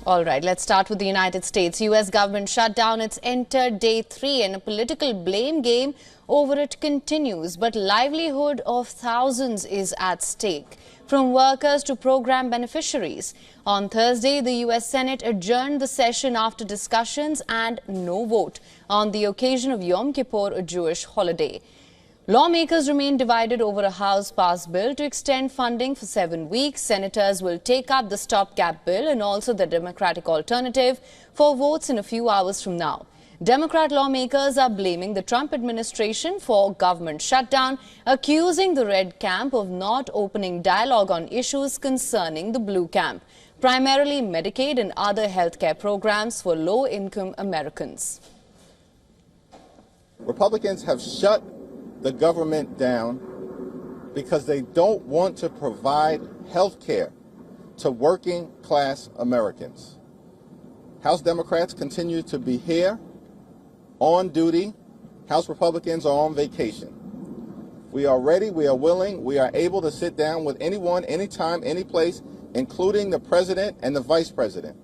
All right, let's start with the United States. U.S. government shutdown. It's entered day 3 and a political blame game over it continues. But livelihood of thousands is at stake, from workers to program beneficiaries. On Thursday, the U.S. Senate adjourned the session after discussions and no vote on the occasion of Yom Kippur, a Jewish holiday. Lawmakers remain divided over a House-passed bill to extend funding for 7 weeks. Senators will take up the stopgap bill and also the Democratic alternative for votes in a few hours from now. Democrat lawmakers are blaming the Trump administration for government shutdown, accusing the red camp of not opening dialogue on issues concerning the blue camp, primarily Medicaid and other healthcare programs for low-income Americans. Republicans have shut the government down because they don't want to provide health care to working class Americans. House Democrats continue to be here on duty. House Republicans are on vacation. We are ready, we are willing, we are able to sit down with anyone, anytime, any place, including the president and the vice president,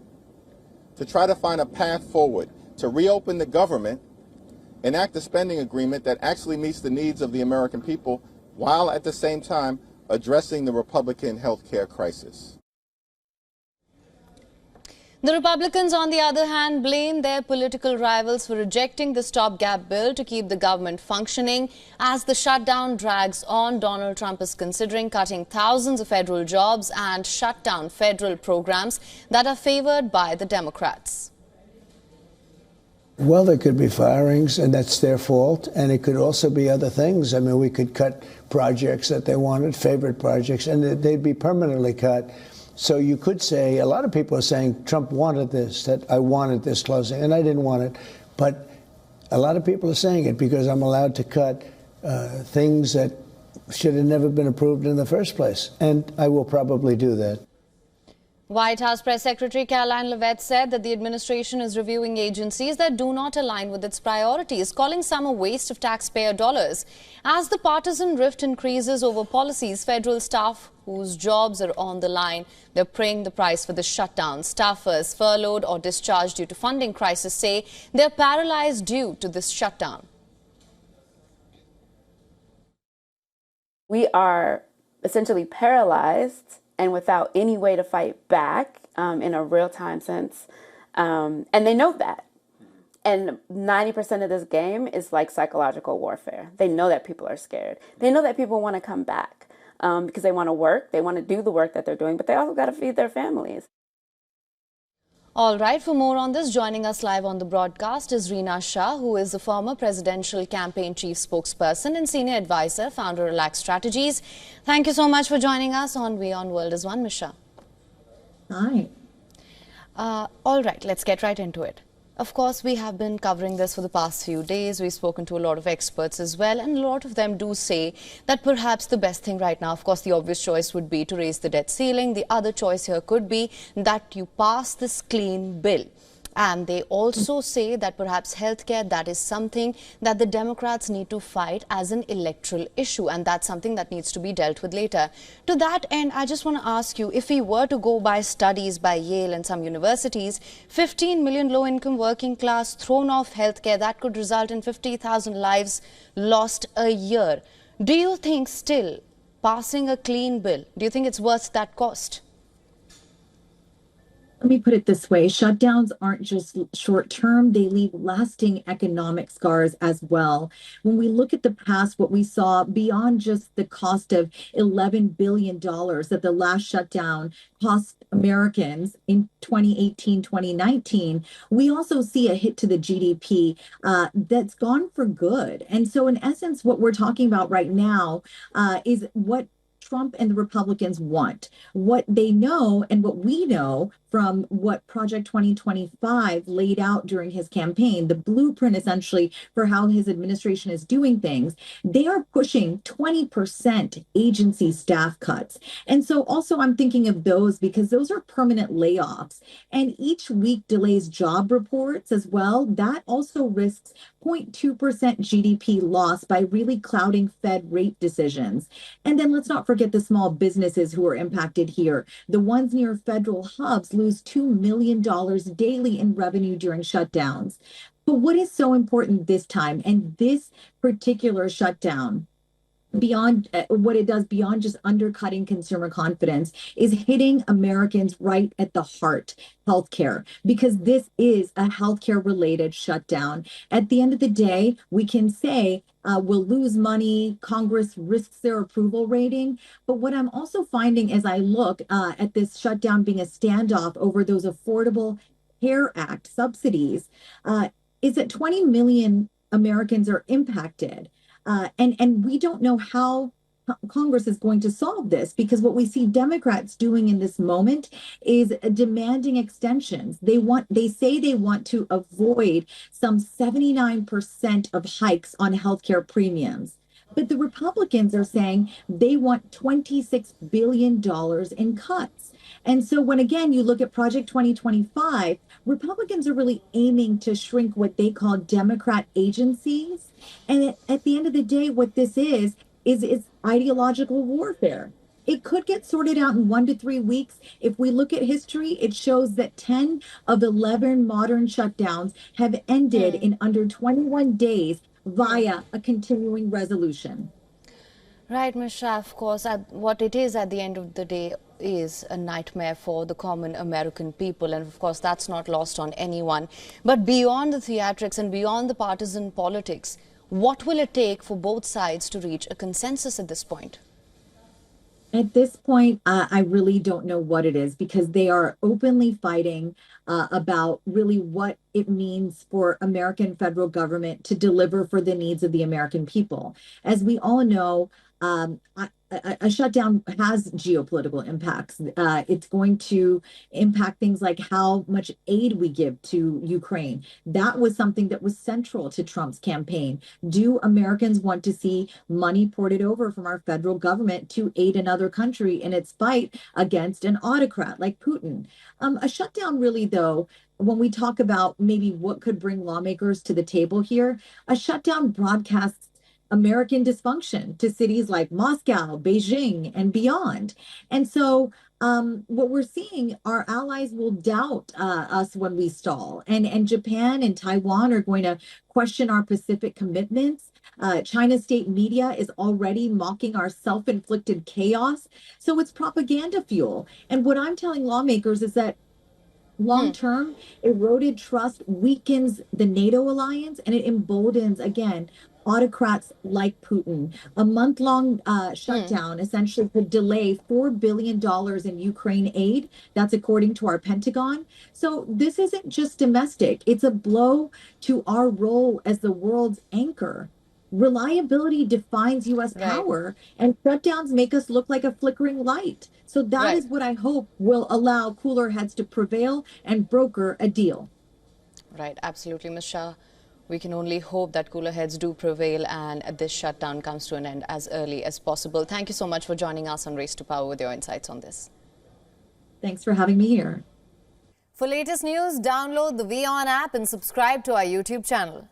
to try to find a path forward to reopen the government, enact a spending agreement that actually meets the needs of the American people while at the same time addressing the Republican health care crisis. The Republicans, on the other hand, blame their political rivals for rejecting the stopgap bill to keep the government functioning. As the shutdown drags on, Donald Trump is considering cutting thousands of federal jobs and shut down federal programs that are favored by the Democrats. Well, there could be firings, and that's their fault. And it could also be other things. I mean, we could cut projects that they wanted, favorite projects, and they'd be permanently cut. So you could say, a lot of people are saying Trump wanted this, that I wanted this closing, and I didn't want it. But a lot of people are saying it because I'm allowed to cut things that should have never been approved in the first place. And I will probably do that. White House Press Secretary Caroline Leavitt said that the administration is reviewing agencies that do not align with its priorities, calling some a waste of taxpayer dollars. As the partisan rift increases over policies, federal staff whose jobs are on the line, they're paying the price for the shutdown. Staffers furloughed or discharged due to funding crisis say they're paralyzed due to this shutdown. We are essentially paralyzed and without any way to fight back in a real-time sense. And they know that. And 90% of this game is like psychological warfare. They know that people are scared. They know that people want to come back because they want to work. They want to do the work that they're doing, but they also got to feed their families. All right, for more on this, joining us live on the broadcast is Reena Shah, who is the former presidential campaign chief spokesperson and senior advisor, founder of Relax Strategies. Thank you so much for joining us on WION World as One, Ms. Shah. Hi. All right, let's get right into it. Of course, we have been covering this for the past few days. We've spoken to a lot of experts as well, and a lot of them do say that perhaps the best thing right now, of course, the obvious choice would be to raise the debt ceiling. The other choice here could be that you pass this clean bill. And they also say that perhaps healthcare, that is something that the Democrats need to fight as an electoral issue, and that's something that needs to be dealt with later. To that end, I just want to ask you, if we were to go by studies by Yale and some universities, 15 million low-income working class thrown off healthcare, that could result in 50,000 lives lost a year. Do you think still passing a clean bill, do you think it's worth that cost? Let me put it this way. Shutdowns aren't just short-term. They leave lasting economic scars as well. When we look at the past, what we saw beyond just the cost of $11 billion that the last shutdown cost Americans in 2018, 2019, we also see a hit to the GDP that's gone for good. And so in essence, what we're talking about right now is what Trump and the Republicans want, what they know and what we know from what Project 2025 laid out during his campaign, the blueprint essentially for how his administration is doing things. They are pushing 20% agency staff cuts. And so also I'm thinking of those because those are permanent layoffs. And each week delays job reports as well. That also risks 0.2% GDP loss by really clouding Fed rate decisions. And then let's not forget the small businesses who are impacted here. The ones near federal hubs lose $2 million daily in revenue during shutdowns. But what is so important this time, and this particular shutdown, beyond what it does beyond just undercutting consumer confidence, is hitting Americans right at the heart, healthcare, because this is a healthcare related shutdown. At the end of the day, we can say we'll lose money, Congress risks their approval rating. But what I'm also finding as I look at this shutdown being a standoff over those Affordable Care Act subsidies is that 20 million Americans are impacted. And we don't know how Congress is going to solve this, because what we see Democrats doing in this moment is demanding extensions. They say they want to avoid some 79% of hikes on healthcare premiums. But the Republicans are saying they want $26 billion in cuts. And so when, again, you look at Project 2025, Republicans are really aiming to shrink what they call Democrat agencies. And at the end of the day, what this is ideological warfare. It could get sorted out in 1 to 3 weeks. If we look at history, it shows that 10 of 11 modern shutdowns have ended in under 21 days via a continuing resolution. Right, Ms. Shah, of course, what it is at the end of the day is a nightmare for the common American people. And of course, that's not lost on anyone. But beyond the theatrics and beyond the partisan politics, what will it take for both sides to reach a consensus at this point? At this point, I really don't know what it is, because they are openly fighting about really what it means for American federal government to deliver for the needs of the American people. As we all know, a shutdown has geopolitical impacts. It's going to impact things like how much aid we give to Ukraine. That was something that was central to Trump's campaign. Do Americans want to see money ported over from our federal government to aid another country in its fight against an autocrat like Putin? A shutdown really, though, when we talk about maybe what could bring lawmakers to the table here, a shutdown broadcasts American dysfunction to cities like Moscow, Beijing, and beyond. And so what we're seeing, our allies will doubt us when we stall. And Japan and Taiwan are going to question our Pacific commitments. China's state media is already mocking our self-inflicted chaos. So it's propaganda fuel. And what I'm telling lawmakers is that long-term, eroded trust weakens the NATO alliance, and it emboldens, again, autocrats like Putin. A month-long shutdown essentially could delay $4 billion in Ukraine aid. That's according to our Pentagon. So this isn't just domestic. It's a blow to our role as the world's anchor. Reliability defines U.S. power, and shutdowns make us look like a flickering light. So that is what I hope will allow cooler heads to prevail and broker a deal. Right, absolutely, Ms. Shah. We can only hope that cooler heads do prevail and this shutdown comes to an end as early as possible. Thank you so much for joining us on Race to Power with your insights on this. Thanks for having me here. For latest news, download the WION app and subscribe to our YouTube channel.